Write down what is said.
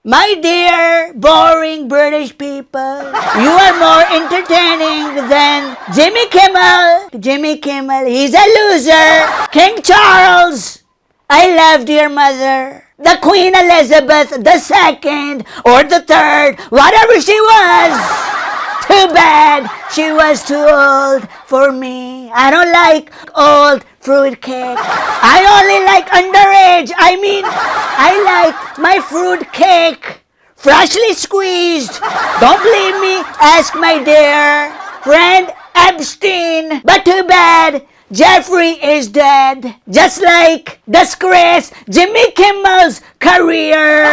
My dear, boring British people, you are more entertaining than Jimmy Kimmel. Jimmy Kimmel, he's a loser. King Charles, I loved your mother. The Queen Elizabeth II or the third, whatever she was. Too bad she was too old for me. I don't like old fruitcake. I only like underage. I like my fruitcake freshly squeezed. Don't believe me? Ask my dear friend Epstein. But too bad Jeffrey is dead. Just like disgrace Jimmy Kimmel's career.